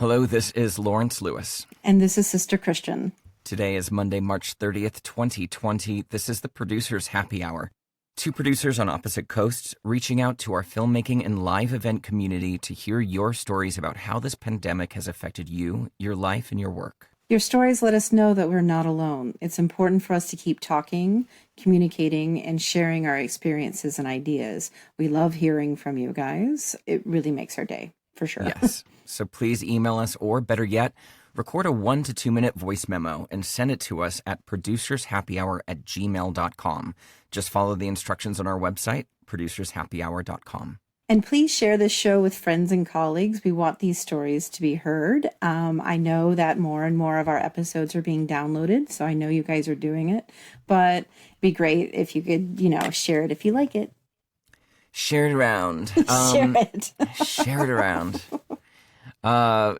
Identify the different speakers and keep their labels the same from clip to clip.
Speaker 1: Hello, this is Lawrence Lewis.
Speaker 2: And this is Sister Christian.
Speaker 1: Today is Monday, March 30th, 2020. This is the Producers Happy Hour. Two producers on opposite coasts reaching out to our filmmaking and live event community to hear your stories about how this pandemic has affected you, your life, and your work.
Speaker 2: Your stories let us know that we're not alone. It's important for us to keep talking, communicating, and sharing our experiences and ideas. We love hearing from you guys. It really makes our day, for sure.
Speaker 1: Yes. So please email us, or better yet, record a 1 to 2 minute voice memo and send it to us at producershappyhour@gmail.com. Just follow the instructions on our website, producershappyhour.com.
Speaker 2: And please share this show with friends and colleagues. We want these stories to be heard. I know that more and more of our episodes are being downloaded, so I know you guys are doing it. But it'd be great if you could, share it if you like it.
Speaker 1: Share it around.
Speaker 2: Share it.
Speaker 1: Share it around.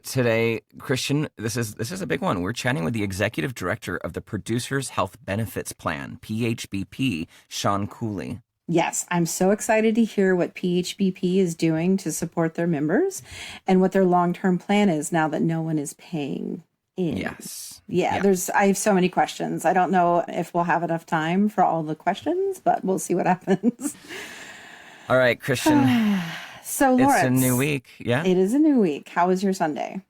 Speaker 1: Today, Christian, this is a big one. We're chatting with the executive director of the Producers Health Benefits Plan, PHBP, Sean Cooley.
Speaker 2: Yes, I'm so excited to hear what PHBP is doing to support their members and what their long-term plan is now that no one is paying in.
Speaker 1: Yes.
Speaker 2: Yeah. I have so many questions. I don't know if we'll have enough time for all the questions, but we'll see what happens.
Speaker 1: All right, Christian.
Speaker 2: So, Lawrence,
Speaker 1: it's a new week. Yeah.
Speaker 2: It is a new week. How was your Sunday?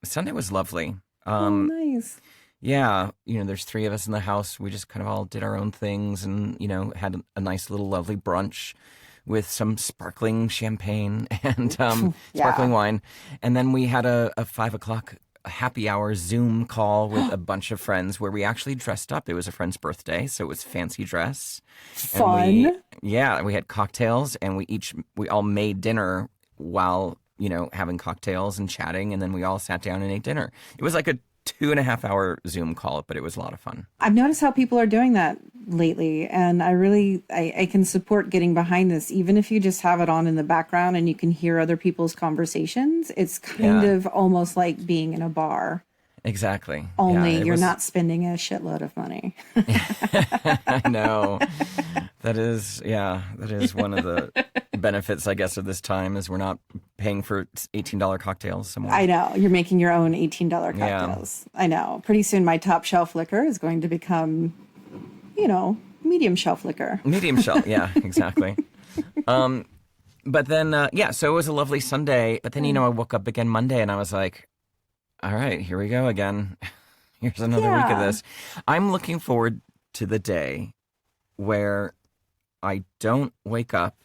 Speaker 1: Sunday was lovely.
Speaker 2: Nice.
Speaker 1: Yeah, there's three of us in the house. We just kind of all did our own things and, had a nice little lovely brunch with some sparkling champagne and sparkling wine. And then we had a 5 o'clock happy hour Zoom call with a bunch of friends where we actually dressed up. It was a friend's birthday, so it was fancy dress.
Speaker 2: Fun.
Speaker 1: And we had cocktails, and we all made dinner while, having cocktails and chatting, and then we all sat down and ate dinner. It was like a 2.5 hour Zoom call, but it was a lot of fun.
Speaker 2: I've noticed how people are doing that lately, and I can support getting behind this, even if you just have it on in the background and you can hear other people's conversations. It's kind of almost like being in a bar.
Speaker 1: Exactly.
Speaker 2: Only you're not spending a shitload of money.
Speaker 1: I know. That is one of the benefits, I guess, of this time is we're not paying for $18 cocktails somewhere.
Speaker 2: I know. You're making your own $18 cocktails. Yeah. I know. Pretty soon my top shelf liquor is going to become, medium shelf liquor.
Speaker 1: Medium shelf. Yeah, exactly. But then, so it was a lovely Sunday. But then, I woke up again Monday and I was like, all right, here we go again. Here's another week of this. I'm looking forward to the day where I don't wake up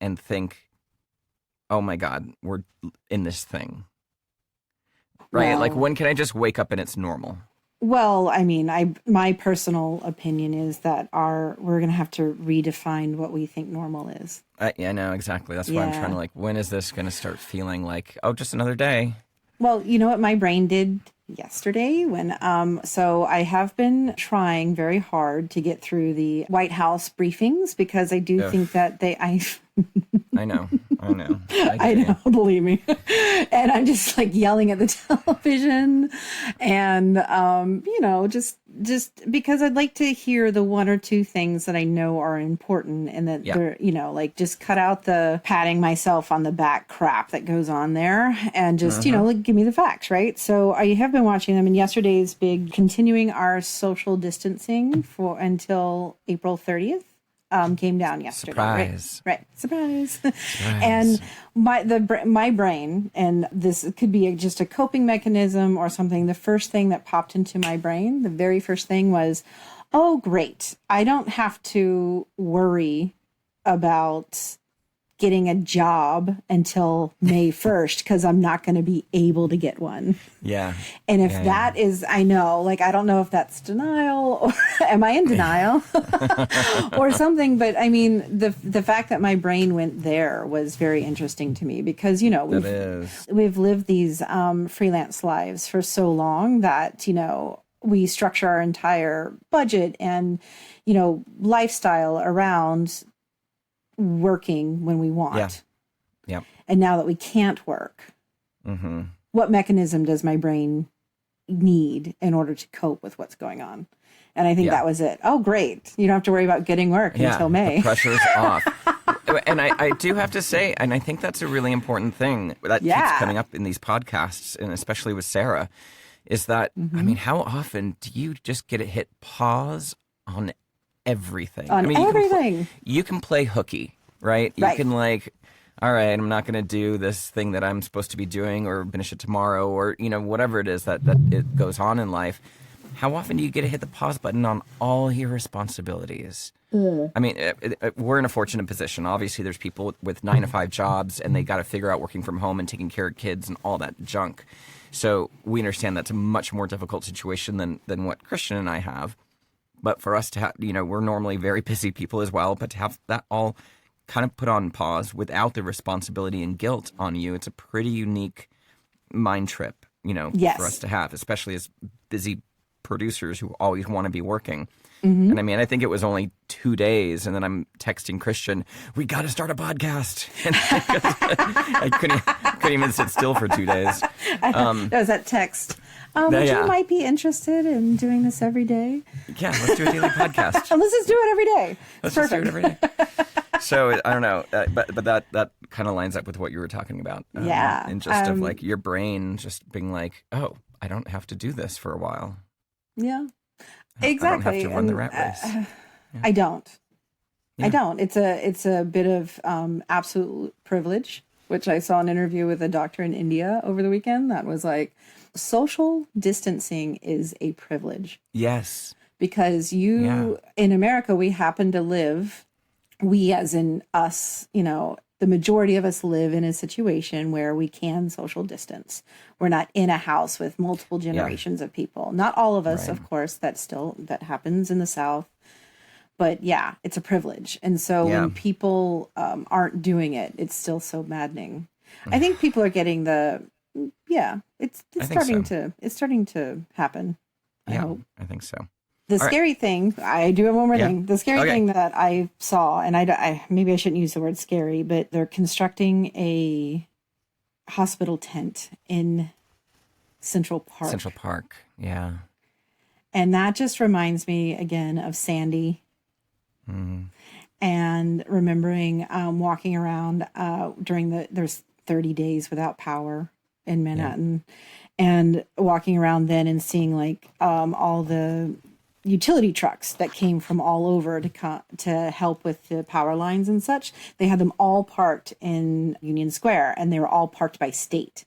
Speaker 1: and think, oh my God, we're in this thing. Right?
Speaker 2: Well,
Speaker 1: like, when can I just wake up and it's normal?
Speaker 2: Well, I mean, my personal opinion is that we're going to have to redefine what we think normal is.
Speaker 1: Yeah, I know, exactly. That's why I'm trying to when is this going to start feeling like, oh, just another day?
Speaker 2: Well, you know what my brain did yesterday so I have been trying very hard to get through the White House briefings because I do think that I
Speaker 1: know.
Speaker 2: I know, believe me. And I'm just like yelling at the television and, just because I'd like to hear the one or two things that I know are important and that they're, just cut out the patting myself on the back crap that goes on there and just, give me the facts, right? So I have been watching them, and yesterday's big continuing our social distancing until April 30th. Came down yesterday.
Speaker 1: Surprise.
Speaker 2: Right. Surprise. And my brain, and this could be just a coping mechanism or something, the first thing that popped into my brain, the very first thing was, oh, great. I don't have to worry about getting a job until May 1st because I'm not going to be able to get one.
Speaker 1: Yeah.
Speaker 2: And if that is, I know, I don't know if that's denial or am I in denial or something. But I mean, the fact that my brain went there was very interesting to me because, we've lived these freelance lives for so long that, we structure our entire budget and, lifestyle around working when we want.
Speaker 1: Yeah.
Speaker 2: And now that we can't work, what mechanism does my brain need in order to cope with what's going on? And I think that was it. Oh, great. You don't have to worry about getting work until May.
Speaker 1: The pressure's off. And I do have to say, and I think that's a really important thing that keeps coming up in these podcasts, and especially with Sarah, is that, I mean, how often do you just get to hit pause on everything?
Speaker 2: On
Speaker 1: I mean,
Speaker 2: everything.
Speaker 1: You can play hooky, right? You can like, all right, I'm not going to do this thing that I'm supposed to be doing or finish it tomorrow or, whatever it is that it goes on in life. How often do you get to hit the pause button on all your responsibilities? I mean, we're in a fortunate position. Obviously, there's people with 9-to-5 jobs and they got to figure out working from home and taking care of kids and all that junk. So we understand that's a much more difficult situation than what Christian and I have. But for us to have, we're normally very busy people as well, but to have that all kind of put on pause without the responsibility and guilt on you, it's a pretty unique mind trip, for us to have, especially as busy producers who always want to be working. And I mean, I think it was only 2 days, and then I'm texting Christian, we got to start a podcast. And I couldn't even sit still for 2 days.
Speaker 2: That was that text. You might be interested in doing this every day.
Speaker 1: Yeah, let's do a daily podcast.
Speaker 2: And let's just do it every day.
Speaker 1: Let's just do it every day. So I don't know, but that kind of lines up with what you were talking about. And just of like your brain just being like, oh, I don't have to do this for a while.
Speaker 2: Yeah, exactly.
Speaker 1: I don't have to run the rat race.
Speaker 2: I don't. Yeah. I don't. It's a bit of absolute privilege, which I saw an interview with a doctor in India over the weekend that was like, social distancing is a privilege.
Speaker 1: Yes.
Speaker 2: Because in America, we happen to live, we as in us, the majority of us live in a situation where we can social distance. We're not in a house with multiple generations of people. Not all of us, of course, that happens in the South. But yeah, it's a privilege. And so when people aren't doing it, it's still so maddening. I think people are getting it's starting to happen. I hope.
Speaker 1: I think so.
Speaker 2: The scary thing, I do have one more thing. The scary thing that I saw, and I maybe I shouldn't use the word scary, but they're constructing a hospital tent in Central Park.
Speaker 1: Central Park, yeah.
Speaker 2: And that just reminds me again of Sandy. And remembering walking around during there's 30 days without power in Manhattan, and walking around then and seeing like all the utility trucks that came from all over to help with the power lines and such. They had them all parked in Union Square, and they were all parked by state.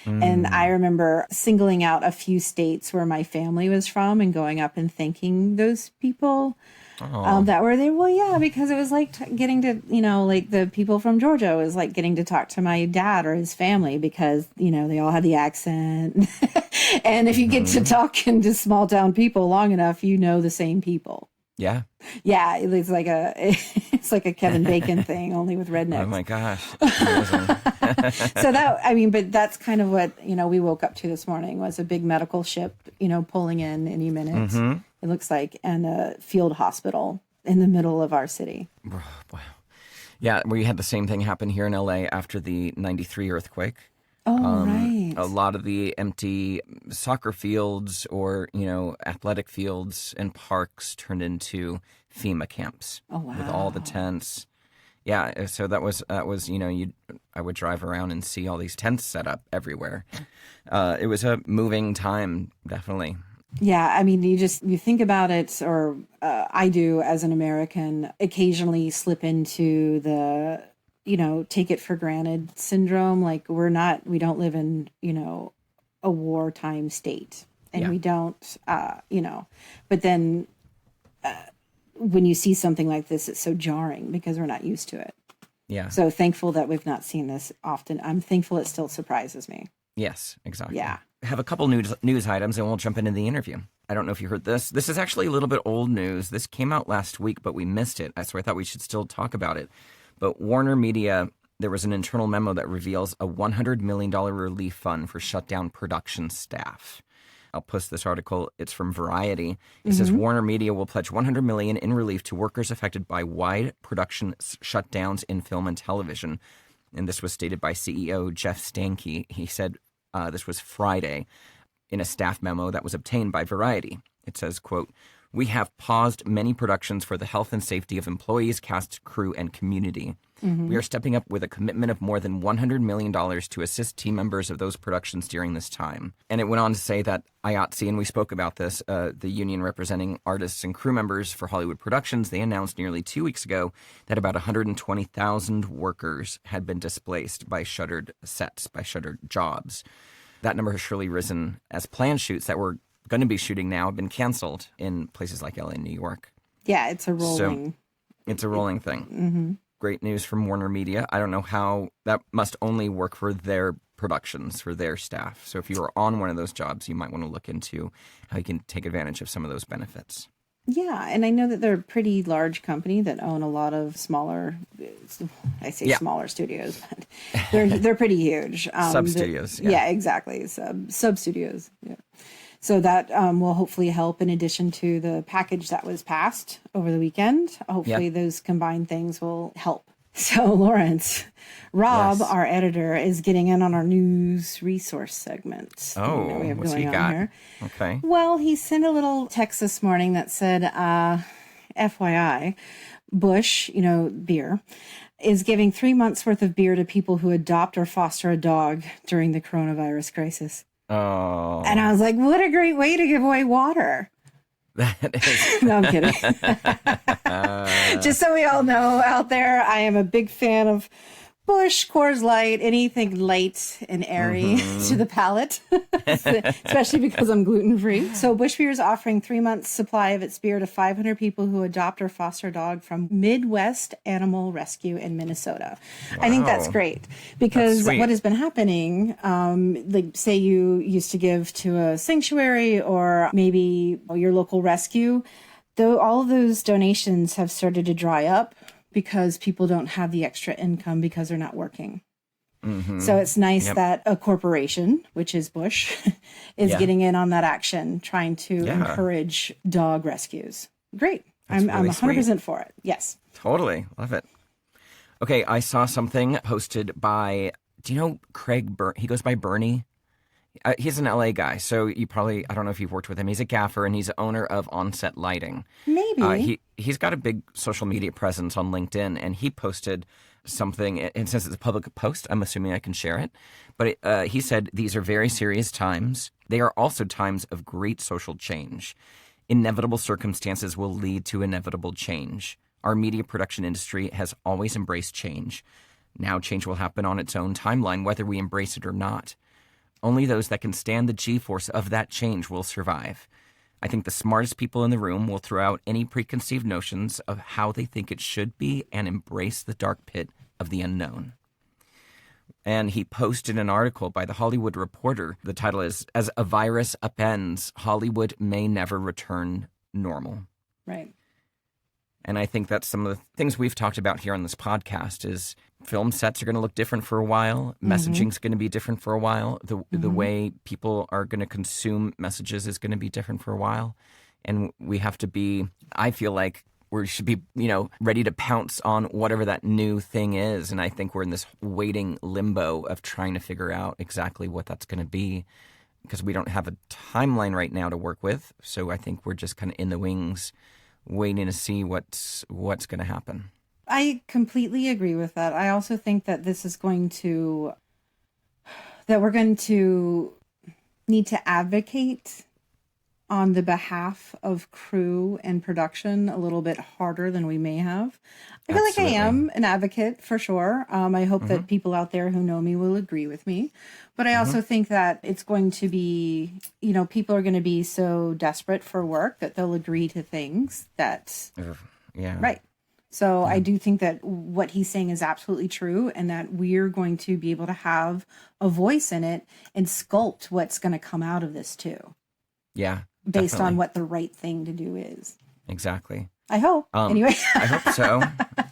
Speaker 2: And I remember singling out a few states where my family was from and going up and thanking those people that were there. Well, yeah, because it was like getting to, like the people from Georgia was like getting to talk to my dad or his family because, they all had the accent. And if you get to talking to small town people long enough, the same people. Yeah. Yeah. It's like a Kevin Bacon thing, only with rednecks.
Speaker 1: Oh my gosh.
Speaker 2: So but that's kind of what, we woke up to this morning was a big medical ship, pulling in any minute. It looks like, and a field hospital in the middle of our city.
Speaker 1: Wow. Yeah. We had the same thing happen here in LA after the 93 earthquake.
Speaker 2: Oh, right.
Speaker 1: A lot of the empty soccer fields or, athletic fields and parks turned into FEMA camps.
Speaker 2: Oh, wow.
Speaker 1: With all the tents. Yeah. So that was, I would drive around and see all these tents set up everywhere. It was a moving time, definitely.
Speaker 2: Yeah. I mean, you think about it, or I do as an American, occasionally slip into the, take it for granted syndrome. Like we don't live in, a wartime state, and we don't, but then when you see something like this, it's so jarring because we're not used to it. Yeah. So thankful that we've not seen this often. I'm thankful it still surprises me.
Speaker 1: Yes, exactly.
Speaker 2: Yeah.
Speaker 1: I have a couple news items, and we'll jump into the interview. I don't know if you heard this. This is actually a little bit old news. This came out last week, but we missed it. So I thought we should still talk about it. But Warner Media, there was an internal memo that reveals a $100 million relief fund for shut down production staff. I'll post this article. It's from Variety. It says Warner Media will pledge $100 million in relief to workers affected by wide production shutdowns in film and television. And this was stated by CEO Jeff Stankey. He said this was Friday in a staff memo that was obtained by Variety. It says, quote, We have paused many productions for the health and safety of employees, cast, crew, and community. We are stepping up with a commitment of more than $100 million to assist team members of those productions during this time. And it went on to say that IATSE, and we spoke about this, the union representing artists and crew members for Hollywood productions, they announced nearly 2 weeks ago that about 120,000 workers had been displaced by shuttered sets, by shuttered jobs. That number has surely risen as planned shoots that were going to be shooting now have been canceled in places like LA and New York.
Speaker 2: Yeah, it's a rolling.
Speaker 1: So it's a rolling thing. Great news from Warner Media. I don't know how that must only work for their productions, for their staff. So if you are on one of those jobs, you might want to look into how you can take advantage of some of those benefits.
Speaker 2: Yeah, and I know that they're a pretty large company that own a lot of smaller, I say smaller studios, but they're pretty huge.
Speaker 1: Sub-studios.
Speaker 2: Yeah, exactly. Sub-studios. Yeah. So that will hopefully help in addition to the package that was passed over the weekend. Hopefully those combined things will help. So Lawrence, Rob, our editor, is getting in on our news resource segment.
Speaker 1: Oh,
Speaker 2: we have
Speaker 1: what's
Speaker 2: going
Speaker 1: he
Speaker 2: on
Speaker 1: got?
Speaker 2: here.
Speaker 1: Okay.
Speaker 2: Well, he sent a little text this morning that said, FYI, Bush, beer, is giving 3 months worth of beer to people who adopt or foster a dog during the coronavirus crisis.
Speaker 1: Oh.
Speaker 2: And I was like, what a great way to give away water.
Speaker 1: That is.
Speaker 2: No, I'm kidding. Just so we all know out there, I am a big fan of Bush, Coors Light, anything light and airy to the palate, especially because I'm gluten-free. So Bush Beer is offering 3 months supply of its beer to 500 people who adopt or foster a dog from Midwest Animal Rescue in Minnesota. Wow. I think that's great because what has been happening, like say you used to give to a sanctuary or maybe your local rescue, though all of those donations have started to dry up because people don't have the extra income because they're not working. So it's nice that a corporation, which is Bush, is getting in on that action, trying to encourage dog rescues. Great. I'm 100% for it. Yes.
Speaker 1: Totally. Love it. Okay, I saw something posted by, do you know Craig he goes by Bernie? He's an LA guy, so you probably, I don't know if you've worked with him. He's a gaffer and he's owner of Onset Lighting.
Speaker 2: Maybe.
Speaker 1: He's got a big social media presence on LinkedIn, and he posted something, and since it's a public post, I'm assuming I can share it. But he said, these are very serious times. They are also times of great social change. Inevitable circumstances will lead to inevitable change. Our media production industry has always embraced change. Now change will happen on its own timeline, whether we embrace it or not. Only those that can stand the G-force of that change will survive. I think the smartest people in the room will throw out any preconceived notions of how they think it should be and embrace the dark pit of the unknown. And he posted an article by The Hollywood Reporter. The title is, As a Virus Upends, Hollywood May Never Return Normal.
Speaker 2: Right.
Speaker 1: And I think that's some of the things we've talked about here on this podcast is film sets are going to look different for a while. Messaging is going to be different for a while. The way people are going to consume messages is going to be different for a while. And we have to be, I feel like we should be, ready to pounce on whatever that new thing is. And I think we're in this waiting limbo of trying to figure out exactly what that's going to be because we don't have a timeline right now to work with. So I think we're just kind of in the wings waiting to see what's going to happen.
Speaker 2: I completely agree with that. I also think that we're going to need to advocate on the behalf of crew and production a little bit harder than we may have. I feel like I am an advocate for sure. I hope that people out there who know me will agree with me. But I also think that it's going to be, people are going to be so desperate for work that they'll agree to things that... Right. So I do think that what he's saying is absolutely true and that we're going to be able to have a voice in it and sculpt what's going to come out of this too.
Speaker 1: Yeah.
Speaker 2: Based
Speaker 1: definitely.
Speaker 2: on what the right thing to do is.
Speaker 1: Exactly.
Speaker 2: I hope. Anyway.
Speaker 1: I hope so.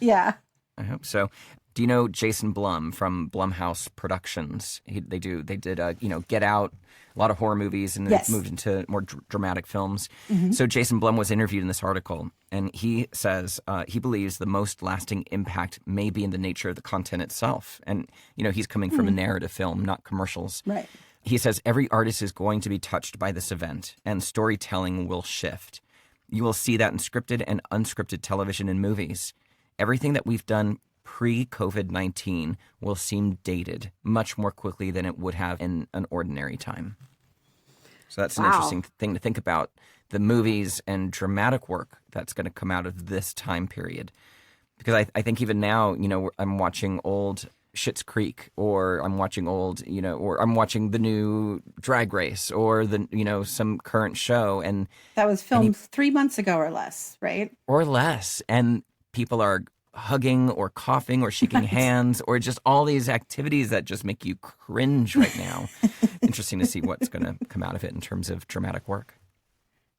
Speaker 2: Yeah.
Speaker 1: I hope so. Do you know Jason Blum from Blumhouse Productions? They did Get Out, a lot of horror movies, and they've moved into more dramatic films. So Jason Blum was interviewed in this article, and he says he believes the most lasting impact may be in the nature of the content itself. And, he's coming from a narrative film, not commercials.
Speaker 2: Right.
Speaker 1: He says every artist is going to be touched by this event, and storytelling will shift. You will see that in scripted and unscripted television and movies. Everything that we've done pre-COVID-19 will seem dated much more quickly than it would have in an ordinary time. So that's an interesting thing to think about, the movies and dramatic work that's going to come out of this time period. Because I think even now, I'm watching old Schitt's Creek, or I'm watching or I'm watching the new Drag Race, or some current show. And
Speaker 2: that was filmed 3 months ago or less, right?
Speaker 1: Or less. And people are hugging or coughing or shaking hands, or just all these activities that just make you cringe right now. Interesting to see what's going to come out of it in terms of dramatic work.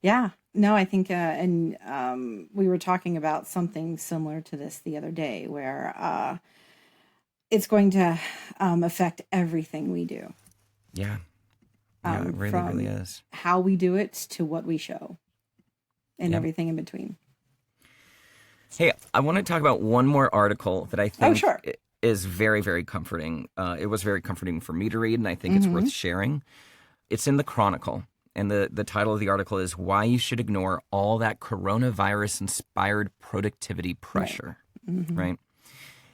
Speaker 2: Yeah. No, I think, we were talking about something similar to this the other day, where it's going to affect everything we do.
Speaker 1: Yeah. Yeah, it really is.
Speaker 2: How we do it to what we show, and everything in between.
Speaker 1: Hey, I want to talk about one more article that I think is very, very comforting. It was very comforting for me to read, and I think it's worth sharing. It's in the Chronicle, and the title of the article is "Why You Should Ignore All That Coronavirus-Inspired Productivity Pressure." Right?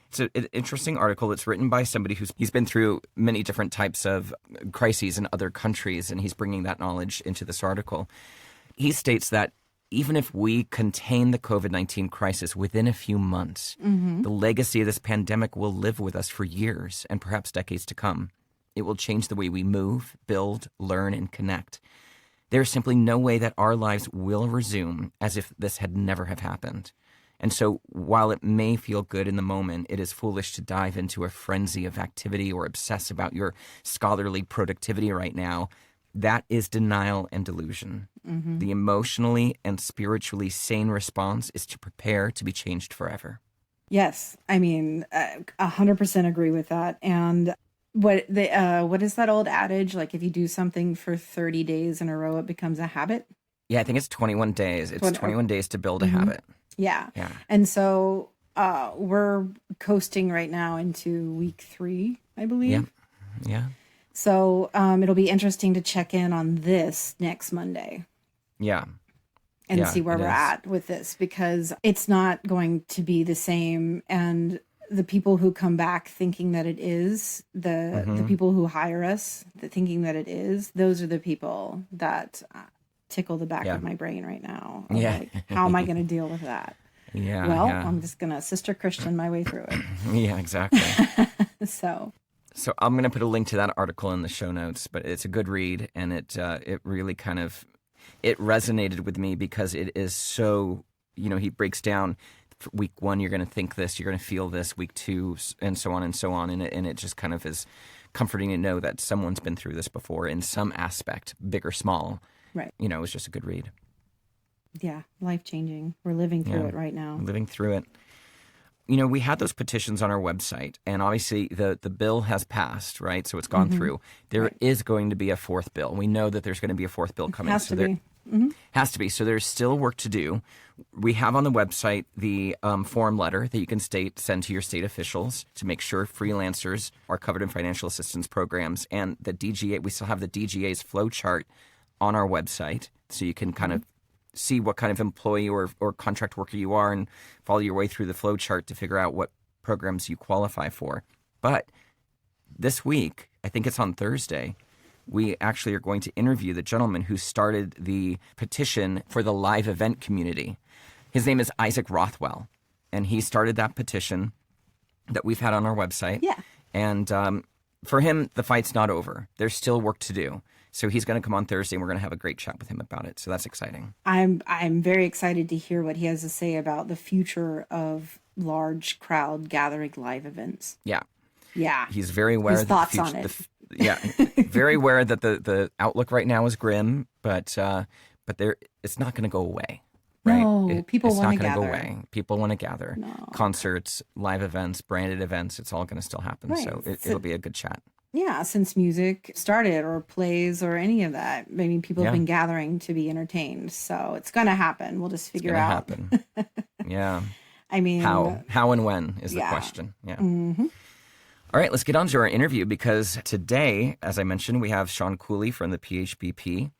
Speaker 1: It's an interesting article. It's written by somebody he's been through many different types of crises in other countries, and he's bringing that knowledge into this article. He states that even if we contain the COVID-19 crisis within a few months, the legacy of this pandemic will live with us for years and perhaps decades to come. It will change the way we move, build, learn, and connect. There is simply no way that our lives will resume as if this had never have happened. And so while it may feel good in the moment, it is foolish to dive into a frenzy of activity or obsess about your scholarly productivity right now. That is denial and delusion. The emotionally and spiritually sane response is to prepare to be changed forever.
Speaker 2: Yes. I mean, 100% agree with that. And what is that old adage? Like, if you do something for 30 days in a row, it becomes a habit?
Speaker 1: Yeah, I think it's 21 days. It's 21 days to build a habit.
Speaker 2: Yeah. And so we're coasting right now into week 3, I believe.
Speaker 1: Yeah.
Speaker 2: So it'll be interesting to check in on this next Monday.
Speaker 1: Yeah.
Speaker 2: And see where we're at with this, because it's not going to be the same. And the people who come back thinking that it is, the people who hire us thinking that it is, those are the people that tickle the back of my brain right now. Like, how am I going to deal with that? I'm just going to Sister Christian my way through it.
Speaker 1: Yeah, exactly. So I'm going to put a link to that article in the show notes, but it's a good read, and it really kind of, it resonated with me because it is so, he breaks down week 1, you're going to think this, you're going to feel this, week 2, and so on and so on. And it just kind of is comforting to know that someone's been through this before in some aspect, big or small. Right. It was just a good read.
Speaker 2: Yeah. Life-changing. We're living through it right now.
Speaker 1: Living through it. We had those petitions on our website, and obviously the bill has passed, right? So it's gone through. There is going to be a 4th bill. We know that there's going to be a 4th bill coming.
Speaker 2: Has to be.
Speaker 1: Has to be. So there's still work to do. We have on the website the form letter that you can send to your state officials to make sure freelancers are covered in financial assistance programs. And the DGA, we still have the DGA's flow chart on our website, so you can kind of see what kind of employee or contract worker you are and follow your way through the flow chart to figure out what programs you qualify for. But this week, I think it's on Thursday, we actually are going to interview the gentleman who started the petition for the live event community. His name is Isaac Rothwell, and he started that petition that we've had on our website.
Speaker 2: Yeah.
Speaker 1: And for him, the fight's not over. There's still work to do. So he's going to come on Thursday, and we're going to have a great chat with him about it. So that's exciting.
Speaker 2: I'm very excited to hear what he has to say about the future of large crowd gathering live events.
Speaker 1: Yeah.
Speaker 2: Yeah.
Speaker 1: He's very aware
Speaker 2: of the future. On
Speaker 1: it. Very aware that the outlook right now is grim, but it's not going to go away. Right?
Speaker 2: No, people want to gather.
Speaker 1: It's not going to go away. People want to gather.
Speaker 2: No.
Speaker 1: Concerts, live events, branded events, it's all going to still happen. Right. So it'll be a good chat.
Speaker 2: Yeah, since music started, or plays, or any of that. I mean, people have been gathering to be entertained. So it's going to happen. We'll just figure out.
Speaker 1: It's going to happen. Yeah.
Speaker 2: I mean,
Speaker 1: how and when is the question. Yeah. All right, let's get on to our interview, because today, as I mentioned, we have Sean Cooley from the PHBP.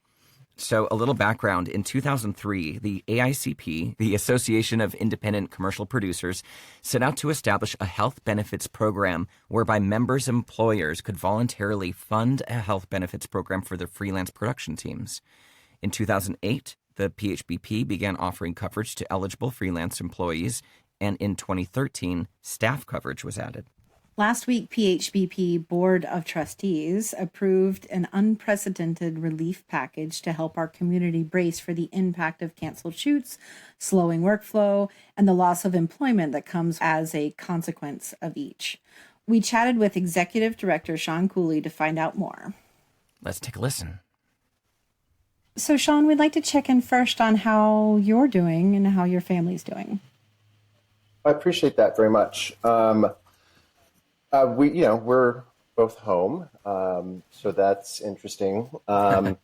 Speaker 1: So, a little background. In 2003, the AICP, the Association of Independent Commercial Producers, set out to establish a health benefits program whereby members' employers could voluntarily fund a health benefits program for their freelance production teams. In 2008, the PHBP began offering coverage to eligible freelance employees, and in 2013, staff coverage was added.
Speaker 2: Last week, PHBP Board of Trustees approved an unprecedented relief package to help our community brace for the impact of canceled shoots, slowing workflow, and the loss of employment that comes as a consequence of each. We chatted with Executive Director Sean Cooley to find out more.
Speaker 1: Let's take a listen.
Speaker 2: So, Sean, we'd like to check in first on how you're doing and how your family's doing.
Speaker 3: I appreciate that very much. We're both home, so that's interesting. My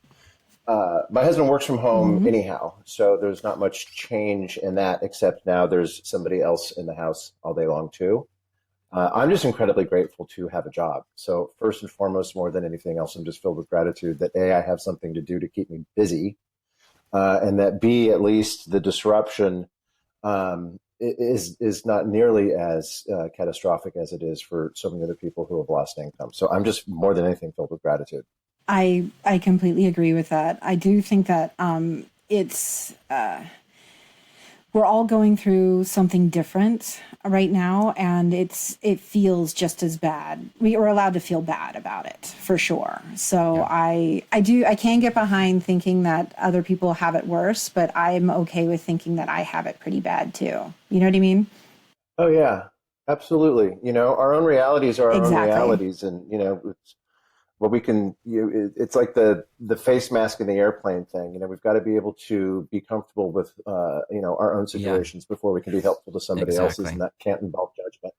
Speaker 3: husband works from home anyhow, so there's not much change in that, except now there's somebody else in the house all day long too. I'm just incredibly grateful to have a job. So first and foremost, more than anything else, I'm just filled with gratitude that A, I have something to do to keep me busy, and that B, at least the disruption is not nearly as catastrophic as it is for so many other people who have lost income. So I'm just more than anything filled with gratitude.
Speaker 2: I completely agree with that. I do think that we're all going through something different right now, and it feels just as bad. We are allowed to feel bad about it for sure. So yeah. I can get behind thinking that other people have it worse, but I'm okay with thinking that I have it pretty bad too. You know what I mean?
Speaker 3: Oh yeah, absolutely. Our own realities are our
Speaker 2: Exactly.
Speaker 3: own realities, and it's what we can. It's like the face mask in the airplane thing. We've got to be able to be comfortable with our own situations before we can be helpful to somebody else's, and that can't involve judgment.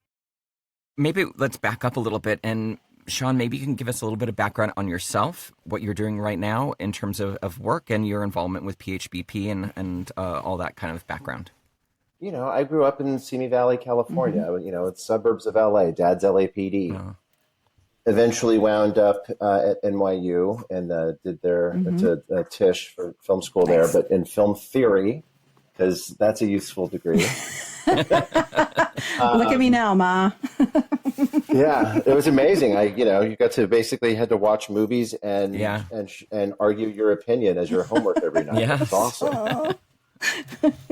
Speaker 1: Maybe let's back up a little bit, and Sean, maybe you can give us a little bit of background on yourself, what you're doing right now in terms of work and your involvement with PHBP and all that kind of background.
Speaker 3: I grew up in Simi Valley, California. It's suburbs of LA. Dad's LAPD. Oh. Eventually wound up at NYU and did their Tisch for film school there, but in film theory, because that's a useful degree.
Speaker 2: Look at me now, Ma.
Speaker 3: Yeah, it was amazing. You got to basically had to watch movies and argue your opinion as your homework every night. Yeah, it's awesome.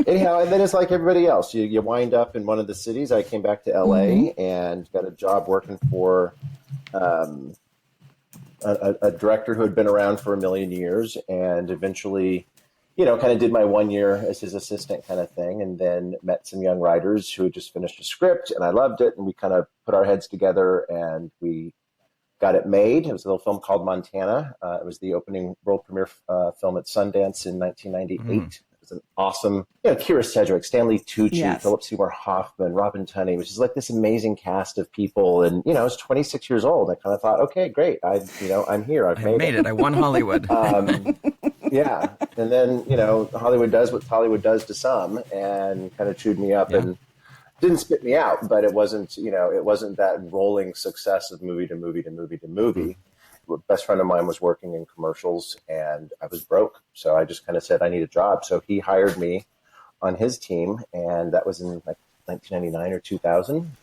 Speaker 3: Anyhow, and then it's like everybody else. You wind up in one of the cities. I came back to LA and got a job working for a director who had been around for a million years, and eventually, kind of did my 1 year as his assistant kind of thing, and then met some young writers who had just finished a script, and I loved it, and we kind of put our heads together and we got it made. It was a little film called Montana. It was the opening world premiere film at Sundance in 1998. An awesome, Kira Sedgwick, Stanley Tucci, Philip Seymour Hoffman, Robin Tunney, which is like this amazing cast of people. And, I was 26 years old. I kind of thought, okay, great. I'm here. I've made it.
Speaker 1: I won Hollywood.
Speaker 3: Yeah. And then, Hollywood does what Hollywood does to some, and kind of chewed me up and didn't spit me out, but it wasn't that rolling success of movie to movie to movie to movie. A best friend of mine was working in commercials and I was broke. So I just kind of said, I need a job. So he hired me on his team, and that was in like 1999 or 2000.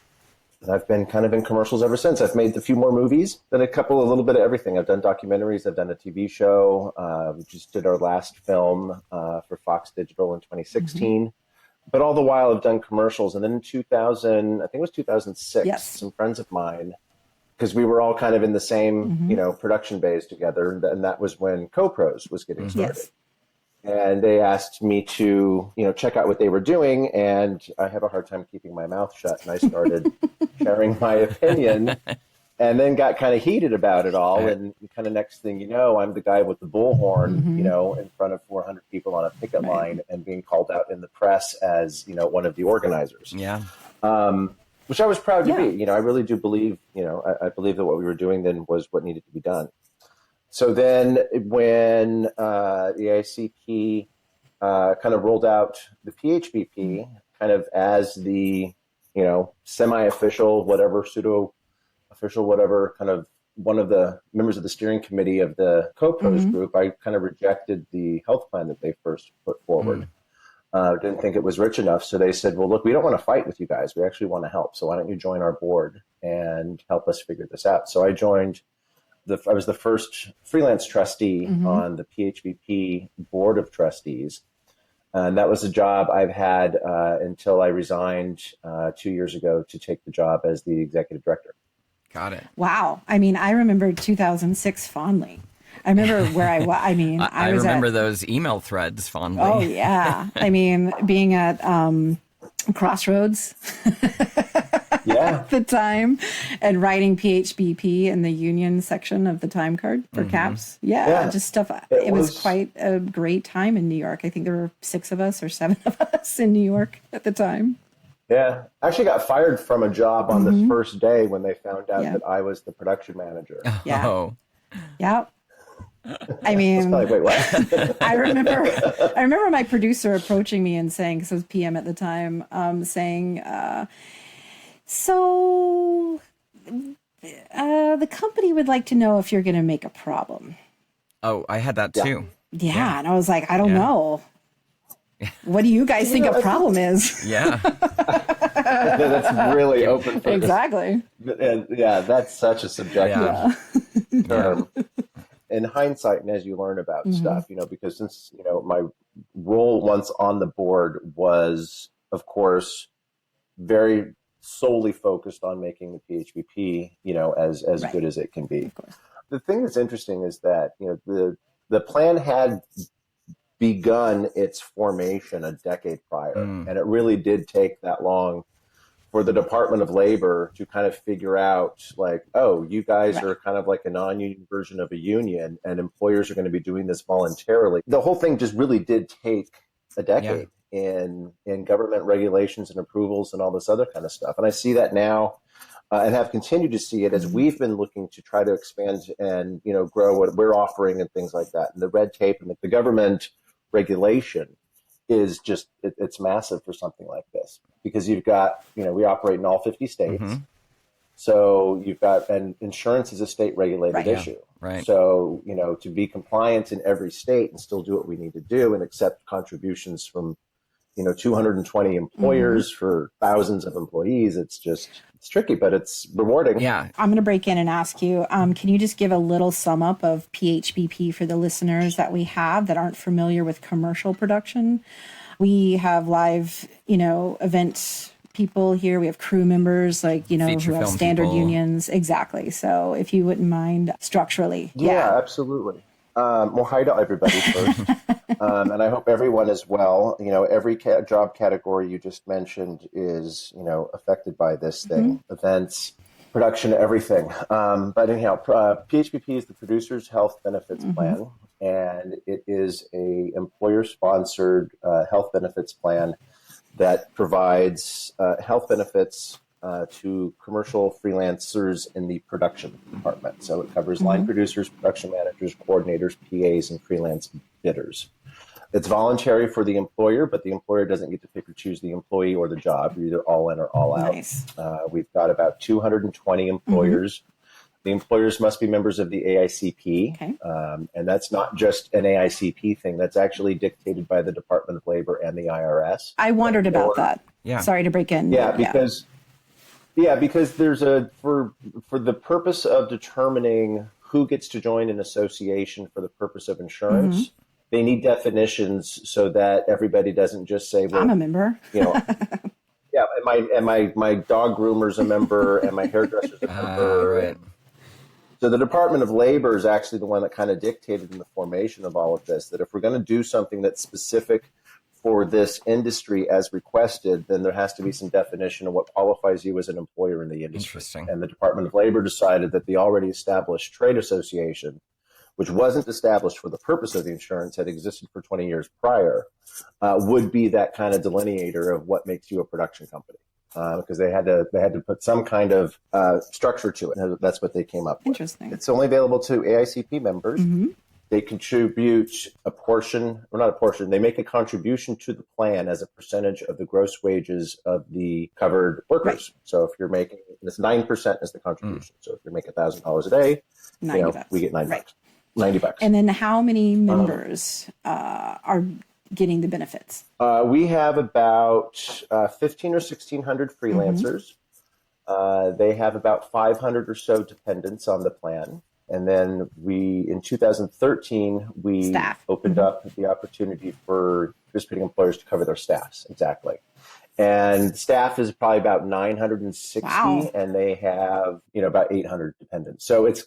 Speaker 3: And I've been kind of in commercials ever since. I've made a few more movies, done a little bit of everything. I've done documentaries. I've done a TV show. We just did our last film for Fox Digital in 2016. But all the while I've done commercials. And then in 2000, I think it was 2006, some friends of mine, because we were all kind of in the same, production bays together. And that was when CoPros was getting started. And they asked me to, check out what they were doing. And I have a hard time keeping my mouth shut. And I started sharing my opinion, and then got kind of heated about it all. And kind of next thing you know, I'm the guy with the bullhorn, in front of 400 people on a picket line and being called out in the press as, one of the organizers. Yeah. Which I was proud to be. I really do believe, I believe that what we were doing then was what needed to be done. So then when the ICP kind of rolled out the PHBP kind of as the, semi-official, whatever, pseudo-official, whatever kind of, one of the members of the steering committee of the co-pros group, I kind of rejected the health plan that they first put forward. Didn't think it was rich enough. So they said, well, look, we don't want to fight with you guys. We actually want to help. So why don't you join our board and help us figure this out? So I joined I was the first freelance trustee on the PHBP board of trustees. And that was a job I've had until I resigned 2 years ago to take the job as the executive director.
Speaker 1: Got it.
Speaker 2: Wow. I mean, I remember 2006 fondly. I remember where I was. I mean,
Speaker 1: I remember those email threads fondly.
Speaker 2: Oh, yeah. I mean, being at Crossroads at the time and writing PHBP in the union section of the time card for caps. Yeah, just stuff. It was quite a great time in New York. I think there were 6 of us or 7 of us in New York at the time.
Speaker 3: Yeah. I actually got fired from a job on the first day when they found out that I was the production manager.
Speaker 2: Yeah. Yeah. I mean,
Speaker 3: wait, what?
Speaker 2: I remember my producer approaching me and saying, because I was PM at the time, saying, so the company would like to know if you're going to make a problem.
Speaker 1: Oh, I had that too.
Speaker 2: Yeah. And I was like, I don't know. What do you guys think a problem is?
Speaker 1: Yeah.
Speaker 3: That's really open for
Speaker 2: Exactly.
Speaker 3: And that's such a subjective term. In hindsight, and as you learn about stuff, because since, my role once on the board was, of course, very solely focused on making the PHBP, as good as it can be. The thing that's interesting is that, the plan had begun its formation a decade prior, and it really did take that long for the Department of Labor to kind of figure out, like, oh, you guys are kind of like a non-union version of a union, and employers are going to be doing this voluntarily. The whole thing just really did take a decade in government regulations and approvals and all this other kind of stuff. And I see that now, and have continued to see it as we've been looking to try to expand and, grow what we're offering and things like that. And the red tape and the government regulation is just, it's massive for something like this, because you've got, we operate in all 50 states. So you've got, and insurance is a state regulated issue.
Speaker 1: Right.
Speaker 3: So, to be compliant in every state and still do what we need to do and accept contributions from, 220 employers for thousands of employees, it's tricky, but it's rewarding.
Speaker 1: Yeah.
Speaker 2: I'm going to break in and ask you, can you just give a little sum up of PHBP for the listeners that we have that aren't familiar with commercial production? We have live, event people here. We have crew members, like, who have standard unions. Exactly. So if you wouldn't mind structurally.
Speaker 3: Yeah, absolutely. Well, hi to everybody first. And I hope everyone is well. Every job category you just mentioned is, affected by this thing, events, production, everything. But anyhow, PHBP is the Producers Health Benefits Plan, and it is a employer-sponsored health benefits plan that provides health benefits to commercial freelancers in the production department. So it covers line producers, production managers, coordinators, PAs, and freelance bidders. It's voluntary for the employer, but the employer doesn't get to pick or choose the employee or the job. You're either all in or all out.
Speaker 2: Nice.
Speaker 3: We've got about 220 employers. The employers must be members of the AICP.
Speaker 2: Okay.
Speaker 3: And that's not just an AICP thing. That's actually dictated by the Department of Labor and the IRS.
Speaker 2: I wondered about that.
Speaker 1: Yeah.
Speaker 2: Sorry to break in.
Speaker 3: Because there's for the purpose of determining who gets to join an association for the purpose of insurance, they need definitions so that everybody doesn't just say, well,
Speaker 2: I'm a member.
Speaker 3: And my dog groomer's a member and my hairdresser's a member.
Speaker 1: Right.
Speaker 3: So the Department of Labor is actually the one that kind of dictated in the formation of all of this, that if we're going to do something that's specific for this industry as requested, then there has to be some definition of what qualifies you as an employer in the industry.
Speaker 1: Interesting.
Speaker 3: And the Department of Labor decided that the already established trade association, which wasn't established for the purpose of the insurance, had existed for 20 years prior, would be that kind of delineator of what makes you a production company. Because they had to put some kind of structure to it. And that's what they came up with.
Speaker 2: Interesting.
Speaker 3: It's only available to AICP members. they contribute a portion, or not a portion, they make a contribution to the plan as a percentage of the gross wages of the covered workers. Right. So if you're making, it's 9% is the contribution. So if you're making $1,000 a day, we get $9. $90.
Speaker 2: And then how many members are getting the benefits?
Speaker 3: We have about 15 or 1,600 freelancers. They have about 500 or so dependents on the plan. And then in 2013, we opened up the opportunity for participating employers to cover their staffs. Exactly. And staff is probably about 960, and they have, about 800 dependents. So it's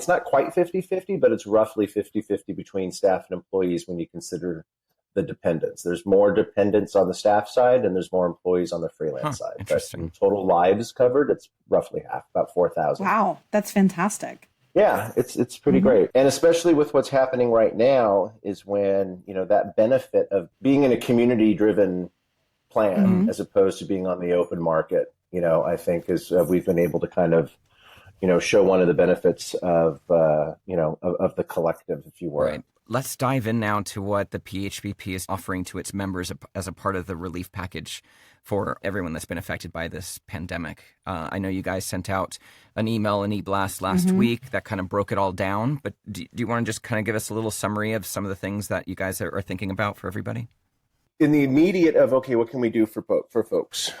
Speaker 3: not quite 50-50, but it's roughly 50-50 between staff and employees when you consider the dependents. There's more dependents on the staff side, and there's more employees on the freelance side.
Speaker 1: Interesting.
Speaker 3: But total lives covered, it's roughly half, about 4,000.
Speaker 2: Wow, that's fantastic.
Speaker 3: Yeah, it's pretty great. And especially with what's happening right now is when, that benefit of being in a community-driven plan as opposed to being on the open market, I think is we've been able to kind of, show one of the benefits of, of the collective, if you will.
Speaker 1: Right. Let's dive in now to what the PHBP is offering to its members as a part of the relief package for everyone that's been affected by this pandemic. I know you guys sent out an email, an e-blast last week that kind of broke it all down, but do you want to just kind of give us a little summary of some of the things that you guys are thinking about for everybody?
Speaker 3: In the immediate of, okay, what can we do for folks?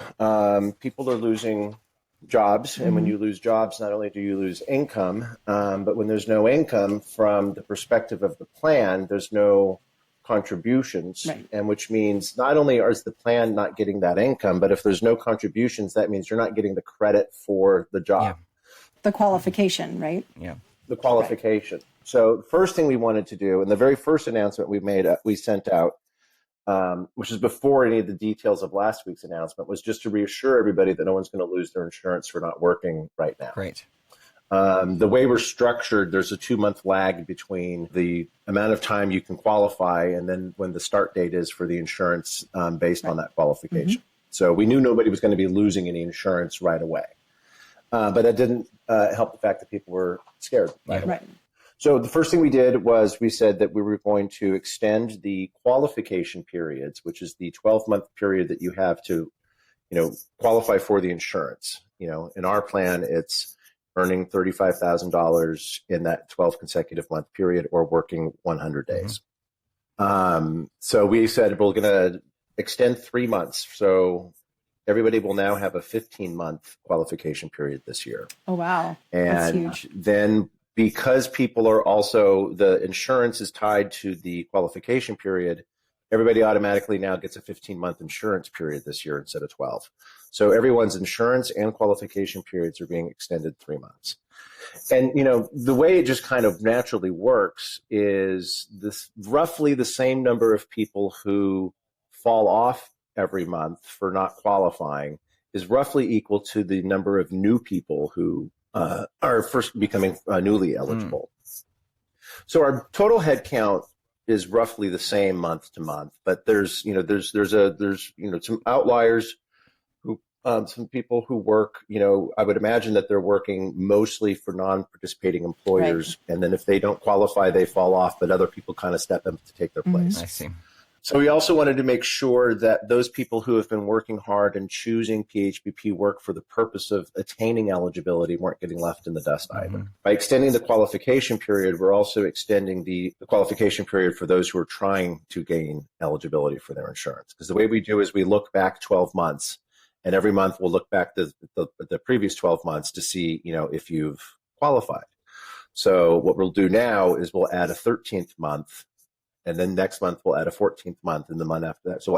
Speaker 3: People are losing jobs. And when you lose jobs, not only do you lose income, but when there's no income from the perspective of the plan, there's no contributions. Right. And which means not only is the plan not getting that income, but if there's no contributions, that means you're not getting the credit for the job.
Speaker 2: Yeah. The qualification, right?
Speaker 1: Yeah.
Speaker 3: The qualification. Right. So the first thing we wanted to do, and the very first announcement we sent out, which is before any of the details of last week's announcement, was just to reassure everybody that no one's going to lose their insurance for not working right now.
Speaker 1: Great.
Speaker 3: The way we're structured, there's a 2-month lag between the amount of time you can qualify and then when the start date is for the insurance based on that qualification. So we knew nobody was going to be losing any insurance right away. But that didn't help the fact that people were scared right away. Right. So the first thing we did was we said that we were going to extend the qualification periods, which is the 12-month period that you have to, qualify for the insurance. In our plan, it's earning $35,000 in that 12 consecutive month period or working 100 days. So we said we're going to extend 3 months. So everybody will now have a 15-month qualification period this year.
Speaker 2: Oh, wow.
Speaker 3: And
Speaker 2: that's huge.
Speaker 3: Then because people are also, the insurance is tied to the qualification period, everybody automatically now gets a 15-month insurance period this year instead of 12. So everyone's insurance and qualification periods are being extended 3 months. And, the way it just kind of naturally works is this roughly the same number of people who fall off every month for not qualifying is roughly equal to the number of new people who are first becoming newly eligible. So our total head count is roughly the same month to month, but there's some outliers who, some people who work, I would imagine that they're working mostly for non-participating employers. Right. And then if they don't qualify, they fall off, but other people kind of step up to take their place.
Speaker 1: I see.
Speaker 3: So we also wanted to make sure that those people who have been working hard and choosing PHBP work for the purpose of attaining eligibility weren't getting left in the dust either. By extending the qualification period, we're also extending the qualification period for those who are trying to gain eligibility for their insurance. Because the way we do is we look back 12 months, and every month we'll look back the previous 12 months to see, if you've qualified. So what we'll do now is we'll add a 13th month. And then next month we'll add a 14th month, and the month after that. So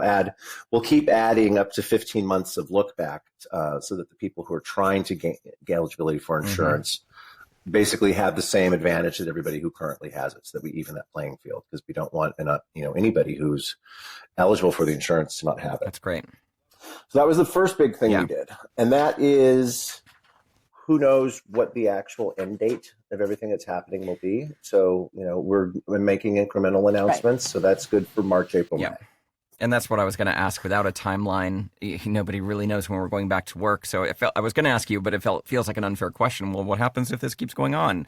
Speaker 3: we'll keep adding up to 15 months of look back, so that the people who are trying to gain eligibility for insurance basically have the same advantage that everybody who currently has it, so that we even that playing field, because we don't want anybody who's eligible for the insurance to not have it.
Speaker 1: That's great.
Speaker 3: So that was the first big thing we did, and that is, who knows what the actual end date of everything that's happening will be. So, we're making incremental announcements. Right. So that's good for March, April, May.
Speaker 1: And that's what I was going to ask. Without a timeline, nobody really knows when we're going back to work. So I was going to ask you, but feels like an unfair question. Well, what happens if this keeps going on?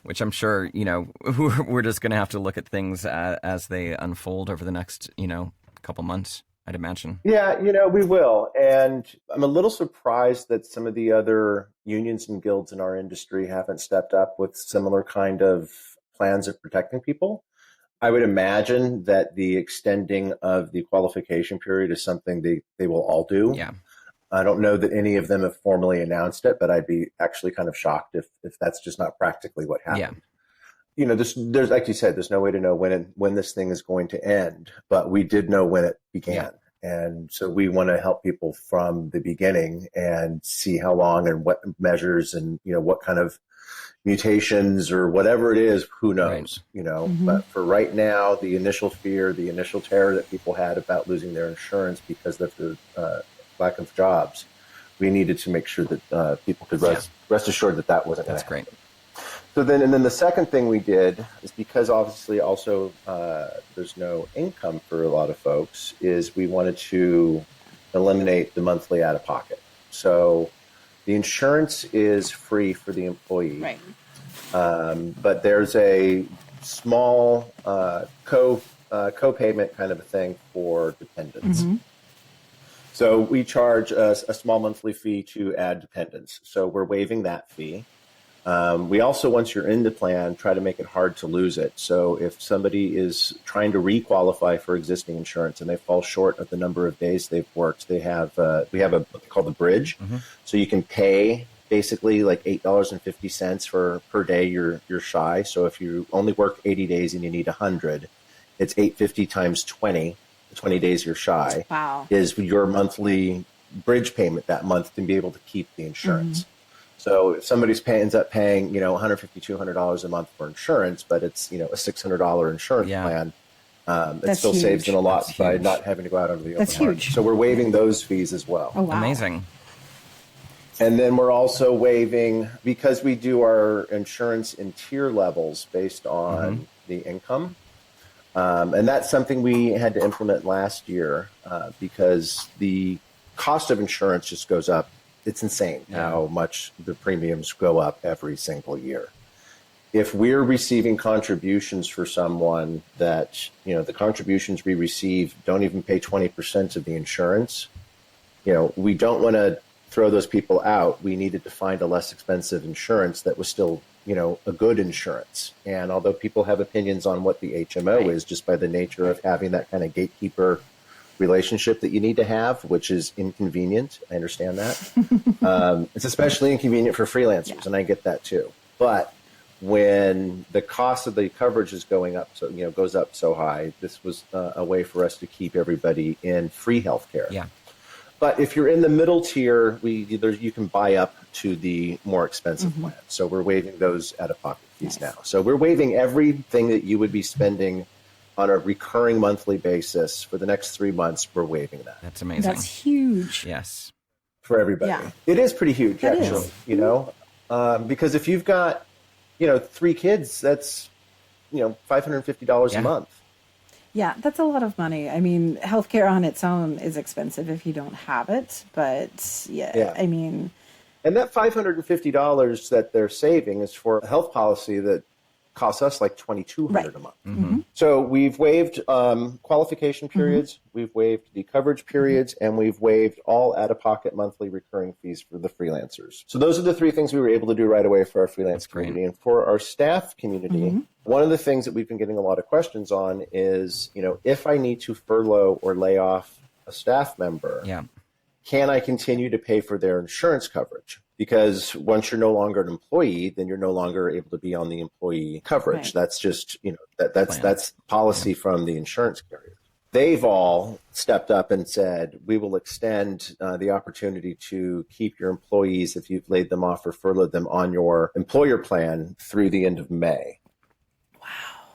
Speaker 1: Which I'm sure, we're just going to have to look at things as they unfold over the next, couple months, I'd imagine.
Speaker 3: Yeah, we will. And I'm a little surprised that some of the other unions and guilds in our industry haven't stepped up with similar kind of plans of protecting people. I would imagine that the extending of the qualification period is something they will all do.
Speaker 1: Yeah.
Speaker 3: I don't know that any of them have formally announced it, but I'd be actually kind of shocked if that's just not practically what happened.
Speaker 1: Yeah.
Speaker 3: There's like you said, there's no way to know when this thing is going to end, but we did know when it began. Yeah. And so we want to help people from the beginning and see how long and what measures and, what kind of mutations or whatever it is, who knows,
Speaker 2: Mm-hmm.
Speaker 3: But for right now, the initial fear, the initial terror that people had about losing their insurance because of the lack of jobs, we needed to make sure that people could rest assured that wasn't going to happen.
Speaker 1: That's great.
Speaker 3: So then the second thing we did is, because obviously also there's no income for a lot of folks, is we wanted to eliminate the monthly out of pocket. So the insurance is free for the employee,
Speaker 2: Right.
Speaker 3: But there's a small co-payment kind of a thing for dependents.
Speaker 2: Mm-hmm.
Speaker 3: So we charge a small monthly fee to add dependents. So we're waiving that fee. We also, once you're in the plan, try to make it hard to lose it. So if somebody is trying to requalify for existing insurance and they fall short of the number of days they've worked, we have what they call the bridge.
Speaker 1: Mm-hmm.
Speaker 3: So you can pay basically like $8.50 per day you're shy. So if you only work 80 days and you need 100, it's $8.50 times 20. The 20 days you're shy is your monthly bridge payment that month to be able to keep the insurance. Mm-hmm. So if somebody ends up paying, $150, $200 a month for insurance, but it's, a $600 insurance plan, it still saves them a lot by not having to go out onto the open market. Huge. So we're waiving those fees as well.
Speaker 2: Oh, wow.
Speaker 1: Amazing.
Speaker 3: And then we're also waiving, because we do our insurance in tier levels based on the income. And that's something we had to implement last year because the cost of insurance just goes up. It's insane how much the premiums go up every single year. If we're receiving contributions for someone that, the contributions we receive don't even pay 20% of the insurance, we don't want to throw those people out. We needed to find a less expensive insurance that was still, a good insurance. And although people have opinions on what the HMO is, just by the nature of having that kind of gatekeeper relationship that you need to have, which is inconvenient. I understand that. It's especially inconvenient for freelancers, and I get that too. But when the cost of the coverage is going up, goes up so high, this was a way for us to keep everybody in free healthcare.
Speaker 1: Yeah.
Speaker 3: But if you're in the middle tier, you can buy up to the more expensive plan. So we're waiving those out-of-pocket fees now. So we're waiving everything that you would be spending on a recurring monthly basis for the next 3 months. We're waiving that.
Speaker 1: That's amazing.
Speaker 2: That's huge.
Speaker 1: Yes.
Speaker 3: For everybody. Yeah. It is pretty huge,
Speaker 2: that
Speaker 3: actually, because if you've got, 3 kids, that's, $550 a month.
Speaker 2: Yeah, that's a lot of money. I mean, healthcare on its own is expensive if you don't have it. But I mean.
Speaker 3: And that $550 that they're saving is for a health policy that costs us like $2,200 a month.
Speaker 1: Mm-hmm.
Speaker 3: So we've waived qualification periods, we've waived the coverage periods, and we've waived all out-of-pocket monthly recurring fees for the freelancers. So those are the 3 things we were able to do right away for our freelance community. And for our staff community, one of the things that we've been getting a lot of questions on is, if I need to furlough or lay off a staff member, can I continue to pay for their insurance coverage? Because once you're no longer an employee, then you're no longer able to be on the employee coverage. Right. That's just, that's policy from the insurance carrier. They've all stepped up and said, we will extend the opportunity to keep your employees, if you've laid them off or furloughed them, on your employer plan through the end of May.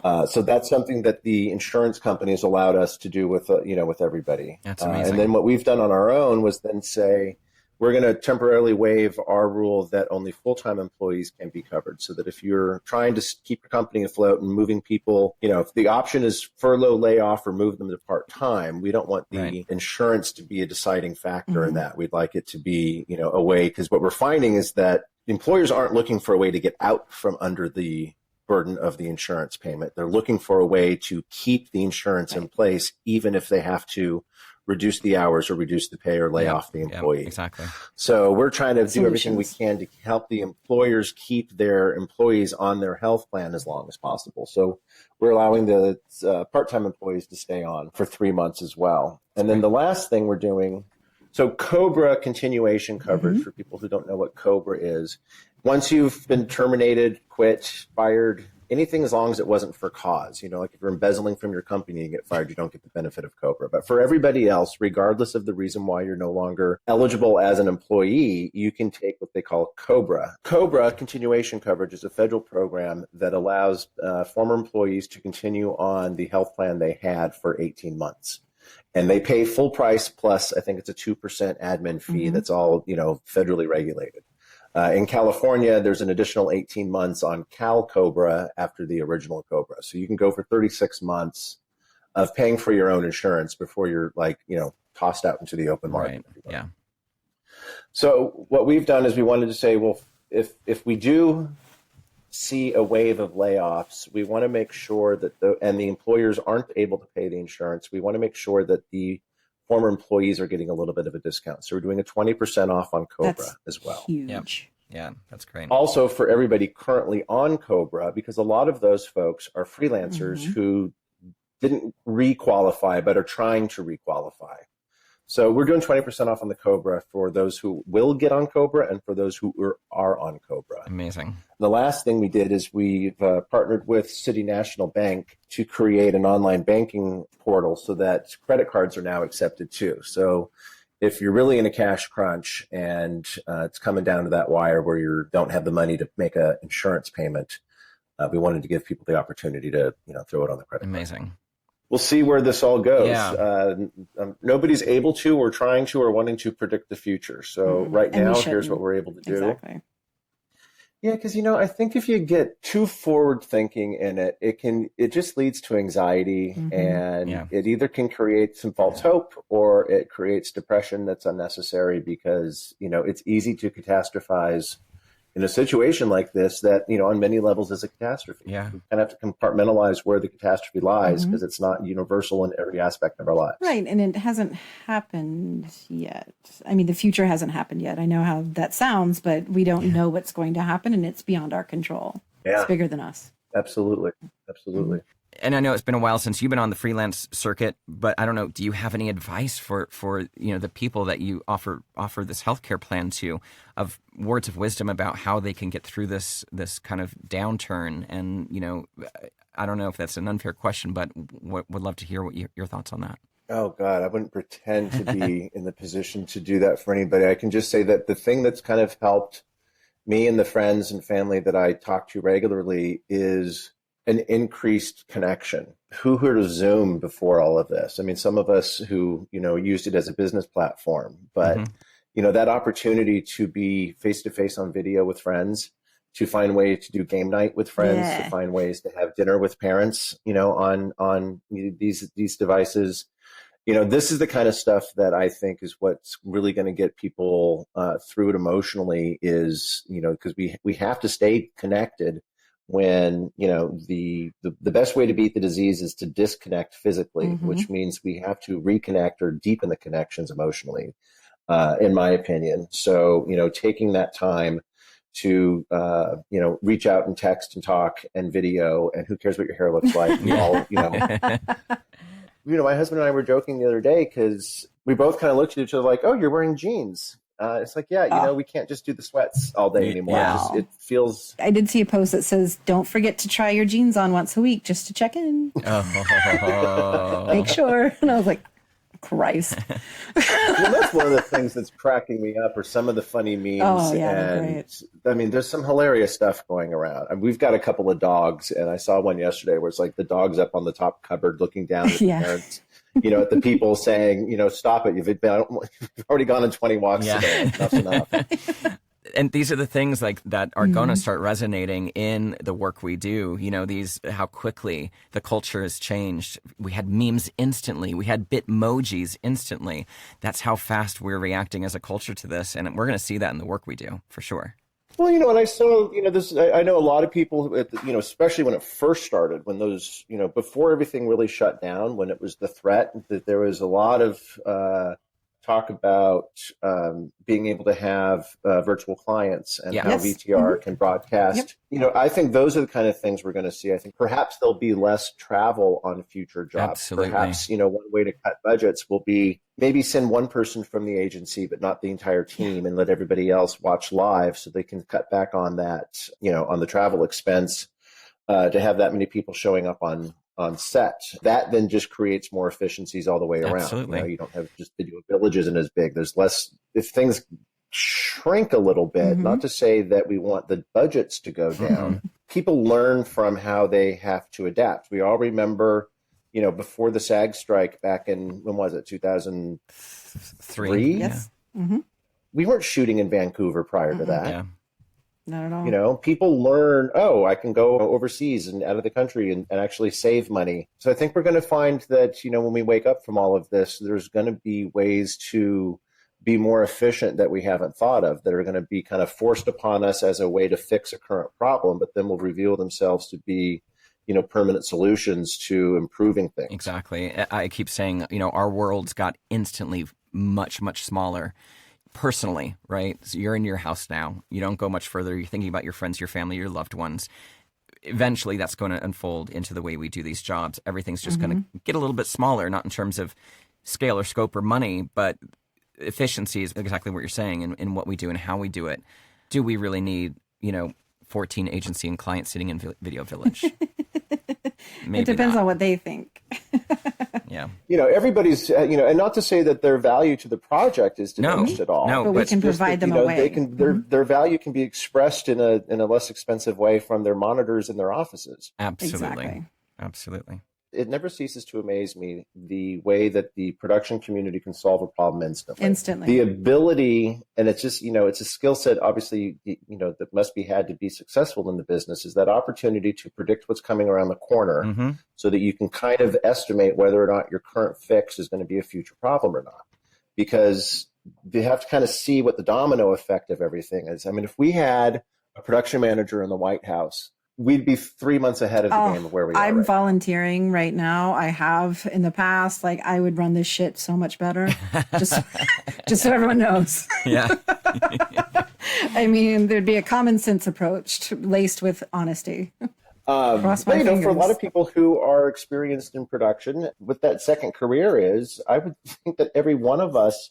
Speaker 2: Wow.
Speaker 3: So that's something that the insurance companies allowed us to do with, with everybody.
Speaker 1: That's amazing.
Speaker 3: And then what we've done on our own was then say, we're going to temporarily waive our rule that only full-time employees can be covered, so that if you're trying to keep your company afloat and moving people, if the option is furlough, layoff, or move them to part-time, we don't want the insurance to be a deciding factor in that. We'd like it to be, a way, because what we're finding is that employers aren't looking for a way to get out from under the burden of the insurance payment. They're looking for a way to keep the insurance in place, even if they have to reduce the hours or reduce the pay or lay off the employee.
Speaker 1: Exactly.
Speaker 3: So we're trying to do everything we can to help the employers keep their employees on their health plan as long as possible. So we're allowing the part-time employees to stay on for 3 months as well. And then the last thing we're doing, so COBRA continuation coverage, for people who don't know what COBRA is. Once you've been terminated, quit, fired, anything as long as it wasn't for cause, like if you're embezzling from your company and get fired, you don't get the benefit of COBRA. But for everybody else, regardless of the reason why you're no longer eligible as an employee, you can take what they call COBRA. COBRA, continuation coverage, is a federal program that allows former employees to continue on the health plan they had for 18 months. And they pay full price plus, I think it's a 2% admin fee that's all, federally regulated. In California, there's an additional 18 months on Cal COBRA after the original COBRA. So you can go for 36 months of paying for your own insurance before you're tossed out into the open market.
Speaker 1: Right. Yeah.
Speaker 3: So what we've done is we wanted to say, well, if we do see a wave of layoffs, we want to make sure that the employers aren't able to pay the insurance, we want to make sure that the former employees are getting a little bit of a discount. So we're doing a 20% off on COBRA as well.
Speaker 2: Huge.
Speaker 1: Yeah, that's great.
Speaker 3: Also, for everybody currently on COBRA, because a lot of those folks are freelancers who didn't re-qualify but are trying to re-qualify. So we're doing 20% off on the COBRA for those who will get on COBRA and for those who are on COBRA.
Speaker 1: Amazing.
Speaker 3: The last thing we did is we've partnered with City National Bank to create an online banking portal so that credit cards are now accepted too. So if you're really in a cash crunch and it's coming down to that wire where you don't have the money to make an insurance payment, we wanted to give people the opportunity to throw it on the credit card.
Speaker 1: Amazing.
Speaker 3: We'll see where this all goes.
Speaker 1: Yeah.
Speaker 3: Nobody's able to, or trying to, or wanting to predict the future. So right now, here's what we're able to do.
Speaker 2: Exactly.
Speaker 3: Yeah, because I think if you get too forward thinking in it, it just leads to anxiety, and it either can create some false hope or it creates depression that's unnecessary, because it's easy to catastrophize in a situation like this that, on many levels is a catastrophe.
Speaker 1: Yeah.
Speaker 3: We kind of have to compartmentalize where the catastrophe lies, because it's not universal in every aspect of our lives.
Speaker 2: Right. And it hasn't happened yet. I mean, the future hasn't happened yet. I know how that sounds, but we don't know what's going to happen, and it's beyond our control.
Speaker 3: Yeah.
Speaker 2: It's bigger than us.
Speaker 3: Absolutely. Absolutely.
Speaker 1: And I know it's been a while since you've been on the freelance circuit, but I don't know, do you have any advice for the people that you offer this healthcare plan to, of words of wisdom about how they can get through this kind of downturn? And, I don't know if that's an unfair question, but would love to hear what your thoughts on that.
Speaker 3: Oh, God, I wouldn't pretend to be in the position to do that for anybody. I can just say that the thing that's kind of helped me and the friends and family that I talk to regularly is an increased connection. Who heard of Zoom before all of this? I mean, some of us who, used it as a business platform, but, that opportunity to be face-to-face on video with friends, to find ways to do game night with friends, to find ways to have dinner with parents, on these devices. This is the kind of stuff that I think is what's really going to get people through it emotionally, is, because we have to stay connected when, the best way to beat the disease is to disconnect physically, which means we have to reconnect or deepen the connections emotionally, in my opinion. So, taking that time to, reach out and text and talk and video, and who cares what your hair looks like? We all, my husband and I were joking the other day because we both kind of looked at each other like, "Oh, you're wearing jeans." It's like, we can't just do the sweats all day anymore.
Speaker 2: Yeah.
Speaker 3: It feels.
Speaker 2: I did see a post that says, "Don't forget to try your jeans on once a week just to check in." Make sure. And I was like, Christ.
Speaker 3: Well, that's one of the things that's cracking me up, are some of the funny memes.
Speaker 2: Oh, yeah,
Speaker 3: and
Speaker 2: great.
Speaker 3: I mean, there's some hilarious stuff going around. And we've got a couple of dogs, and I saw one yesterday where it's like the dog's up on the top cupboard looking down at the parents. at the people saying, stop it. You've already gone on 20 walks today. Enough's enough.
Speaker 1: And these are the things like that are going to start resonating in the work we do. How quickly the culture has changed. We had memes instantly. We had Bitmojis instantly. That's how fast we're reacting as a culture to this. And we're going to see that in the work we do for sure.
Speaker 3: Well, and I saw, I know a lot of people, especially when it first started, when those, before everything really shut down, when it was the threat, that there was a lot of talk about being able to have virtual clients and how VTR can broadcast. I think those are the kind of things we're going to see. I think perhaps there'll be less travel on future jobs.
Speaker 1: Absolutely.
Speaker 3: Perhaps, one way to cut budgets will be maybe send one person from the agency, but not the entire team, and let everybody else watch live so they can cut back on that, on the travel expense to have that many people showing up on set. That then just creates more efficiencies all the way around.
Speaker 1: Absolutely.
Speaker 3: You don't have just Video Village isn't as big. There's less, if things shrink a little bit, not to say that we want the budgets to go down. People learn from how they have to adapt. We all remember, before the SAG strike back in, when was it, 2003?
Speaker 2: Yes.
Speaker 3: We weren't shooting in Vancouver prior to that.
Speaker 1: Yeah.
Speaker 2: Not at all.
Speaker 3: People learn, I can go overseas and out of the country and actually save money. So I think we're going to find that, when we wake up from all of this, there's going to be ways to be more efficient that we haven't thought of, that are going to be kind of forced upon us as a way to fix a current problem, but then will reveal themselves to be, permanent solutions to improving things.
Speaker 1: Exactly. I keep saying, our worlds got instantly much, much smaller. Personally, right? So you're in your house now. You don't go much further. You're thinking about your friends, your family, your loved ones. Eventually, that's going to unfold into the way we do these jobs. Everything's just going to get a little bit smaller, not in terms of scale or scope or money, but efficiency is exactly what you're saying in what we do and how we do it. Do we really need, 14 agency and clients sitting in Video Village? Maybe
Speaker 2: it depends
Speaker 1: not.
Speaker 2: on what they think.
Speaker 1: Yeah.
Speaker 3: Everybody's, and not to say that their value to the project is diminished at all.
Speaker 1: No,
Speaker 2: but we can provide them a way.
Speaker 3: They can, their value can be expressed in a less expensive way from their monitors in their offices.
Speaker 1: Absolutely.
Speaker 2: Exactly.
Speaker 1: Absolutely.
Speaker 3: It never ceases to amaze me the way that the production community can solve a problem instantly. The ability, and it's just, it's a skill set, obviously, that must be had to be successful in the business, is that opportunity to predict what's coming around the corner so that you can kind of estimate whether or not your current fix is going to be a future problem or not. Because you have to kind of see what the domino effect of everything is. I mean, if we had a production manager in the White House, we'd be 3 months ahead of the game of where we are.
Speaker 2: I'm volunteering right now. I have in the past. I would run this shit so much better. Just so everyone knows.
Speaker 1: Yeah.
Speaker 2: I mean, there'd be a common sense approach laced with honesty. Cross my fingers.
Speaker 3: For a lot of people who are experienced in production, what that second career is, I would think that every one of us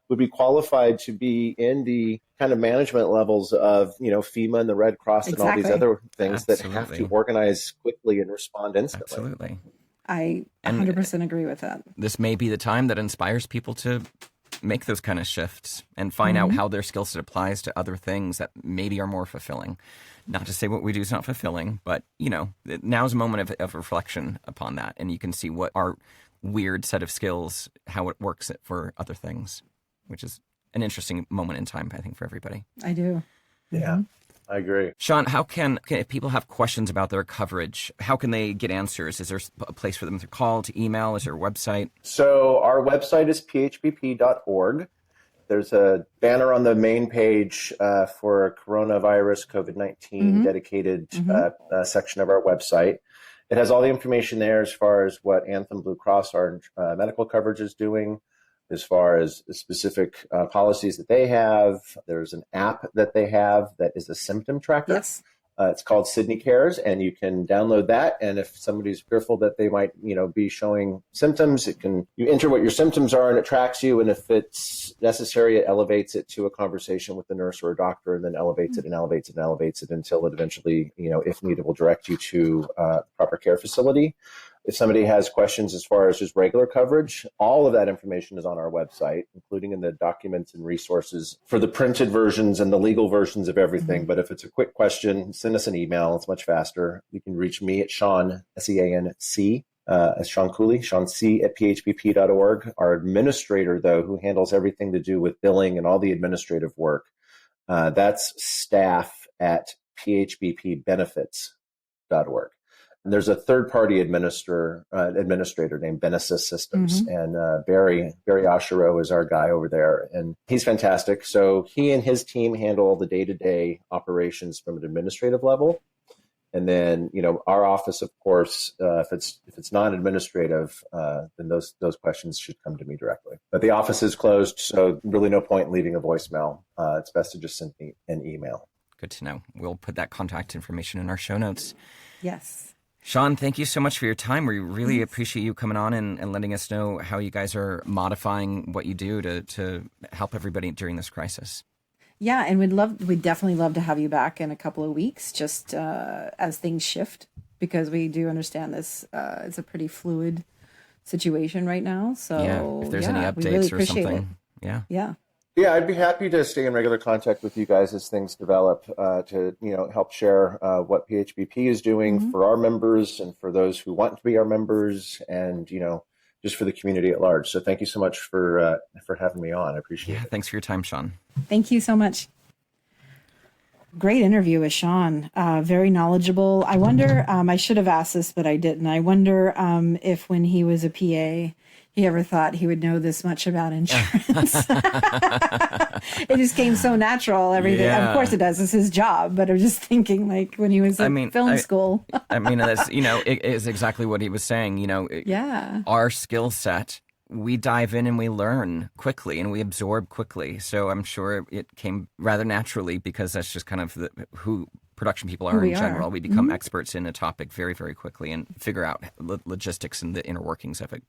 Speaker 3: would be qualified to be in the kind of management levels of, FEMA and the Red Cross and all these other things that have to organize quickly and respond instantly.
Speaker 1: Absolutely.
Speaker 2: I 100% agree with that.
Speaker 1: This may be the time that inspires people to make those kind of shifts and find out how their skill set applies to other things that maybe are more fulfilling. Not to say what we do is not fulfilling, but, now's a moment of reflection upon that. And you can see what our weird set of skills, how it works for other things, which is an interesting moment in time, I think, for everybody.
Speaker 2: I do.
Speaker 3: Yeah, I agree.
Speaker 1: Sean, how can if people have questions about their coverage, how can they get answers? Is there a place for them to call, to email? Is there a website?
Speaker 3: So our website is phbp.org. There's a banner on the main page for coronavirus, COVID-19 dedicated section of our website. It has all the information there as far as what Anthem Blue Cross, our medical coverage, is doing, as far as specific policies that they have. There's an app that they have that is a symptom tracker.
Speaker 2: Yes.
Speaker 3: It's called Sydney Cares, and you can download that. And if somebody's fearful that they might, be showing symptoms, you enter what your symptoms are and it tracks you. And if it's necessary, it elevates it to a conversation with the nurse or a doctor, and then elevates it and elevates it and elevates it until it eventually, if needed, will direct you to a proper care facility. If somebody has questions as far as just regular coverage, all of that information is on our website, including in the documents and resources for the printed versions and the legal versions of everything. But if it's a quick question, send us an email. It's much faster. You can reach me at Sean, SEANC, as Sean Cooley, Sean C at phbp.org. Our administrator, though, who handles everything to do with billing and all the administrative work, that's staff at phbpbenefits.org. And there's a third-party administrator named Benesis Systems, and Barry Oshiro is our guy over there, and he's fantastic. So he and his team handle all the day-to-day operations from an administrative level, and then our office, of course, if it's non-administrative, then those questions should come to me directly. But the office is closed, so really no point in leaving a voicemail. It's best to just send me an email.
Speaker 1: Good to know. We'll put that contact information in our show notes.
Speaker 2: Yes.
Speaker 1: Sean, thank you so much for your time. We really appreciate you coming on and letting us know how you guys are modifying what you do to help everybody during this crisis.
Speaker 2: Yeah, and we'd definitely love to have you back in a couple of weeks, just as things shift, because we do understand this is a pretty fluid situation right now. So
Speaker 1: if there's any updates
Speaker 2: really
Speaker 1: or something.
Speaker 2: Yeah.
Speaker 3: Yeah, I'd be happy to stay in regular contact with you guys as things develop to help share what PHBP is doing for our members and for those who want to be our members, and just for the community at large. So thank you so much for having me on. I appreciate it.
Speaker 1: Thanks for your time, Sean.
Speaker 2: Thank you so much. Great interview with Sean. Very knowledgeable. I wonder, I should have asked this, but I didn't. I wonder if when he was a PA, he ever thought he would know this much about insurance. It just came so natural. Everything, of course, it does. It's his job. But I'm just thinking, like when he was in film school.
Speaker 1: That's it is exactly what he was saying. Our skill set, we dive in and we learn quickly and we absorb quickly. So I'm sure it came rather naturally, because that's just kind of who production people are in general. We become experts in a topic very, very quickly and figure out logistics and the inner workings of it,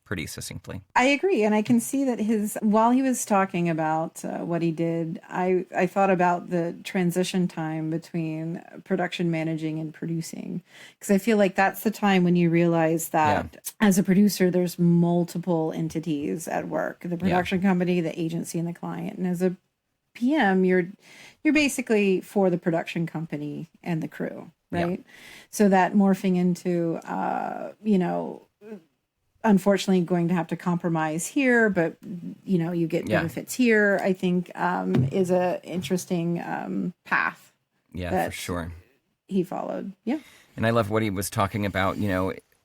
Speaker 1: pretty succinctly.
Speaker 2: I agree. And I can see that while he was talking about what he did, I thought about the transition time between production managing and producing. Because I feel like that's the time when you realize that as a producer, there's multiple entities at work, the production company, the agency, and the client. And as a PM, you're basically for the production company and the crew, right? So that morphing into, unfortunately going to have to compromise here, but you get benefits here, I think is a interesting path.
Speaker 1: Yeah, for sure.
Speaker 2: He followed. Yeah.
Speaker 1: And I love what he was talking about,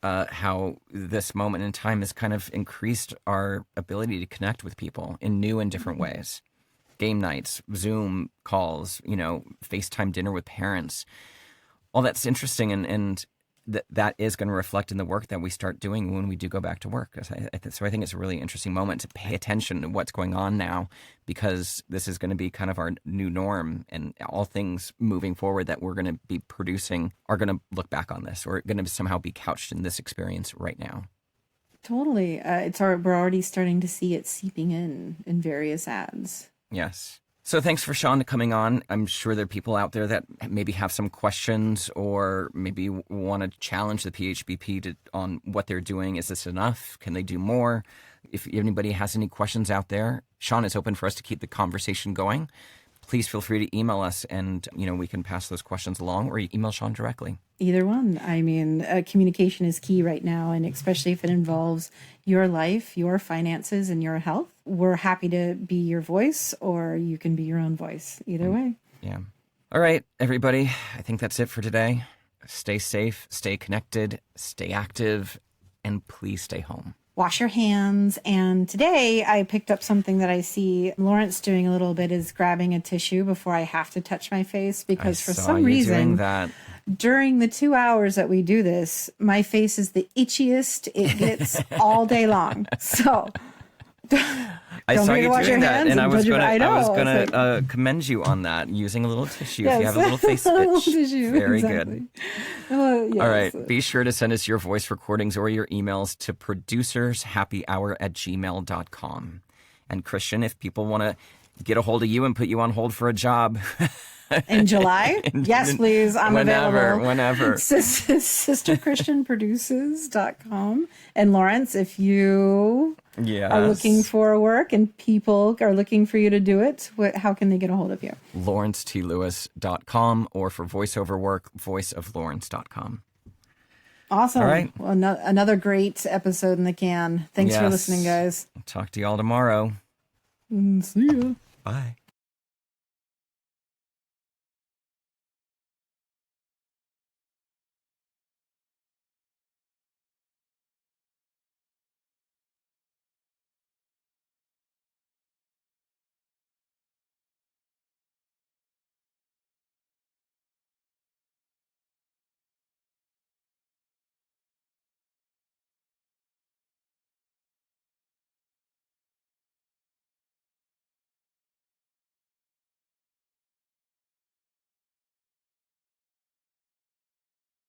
Speaker 1: how this moment in time has kind of increased our ability to connect with people in new and different ways. Game nights, Zoom calls, FaceTime dinner with parents. All that's interesting, and that is going to reflect in the work that we start doing when we do go back to work. So I think it's a really interesting moment to pay attention to what's going on now, because this is going to be kind of our new norm, and all things moving forward that we're going to be producing are going to look back on this, or going to somehow be couched in this experience right now.
Speaker 2: Totally. We're already starting to see it seeping in various ads.
Speaker 1: Yes. So thanks for Sean coming on. I'm sure there are people out there that maybe have some questions, or maybe want to challenge the PHBP on what they're doing. Is this enough? Can they do more? If anybody has any questions out there, Sean is open for us to keep the conversation going. Please feel free to email us, and we can pass those questions along, or you email Sean directly. Either one. I mean, communication is key right now, and especially if it involves your life, your finances, and your health. We're happy to be your voice, or you can be your own voice. Either way. Yeah. All right, everybody. I think that's it for today. Stay safe, stay connected, stay active, and please stay home. Wash your hands. And today I picked up something that I see Lawrence doing a little bit, is grabbing a tissue before I have to touch my face, because for some reason during the 2 hours that we do this, my face is the itchiest it gets all day long. So I saw you doing that, and I was going to commend you on that, using a little tissue. Yes. If you have a little face itch. Tissue, very good. Yes. All right. Be sure to send us your voice recordings or your emails to producershappyhour@gmail.com. And Christian, if people want to get a hold of you and put you on hold for a job in July, yes, please. I'm available whenever. sisterchristianproduces.com. And Lawrence, if you are looking for work and people are looking for you to do it, how can they get a hold of you? LawrenceTLewis.com, or for voiceover work, voiceoflawrence.com.
Speaker 2: Awesome.
Speaker 1: All right.
Speaker 2: Well, another great episode in the can. Thanks for
Speaker 1: Yes.
Speaker 2: listening, guys.
Speaker 1: Talk to you all tomorrow.
Speaker 2: See ya.
Speaker 1: Bye.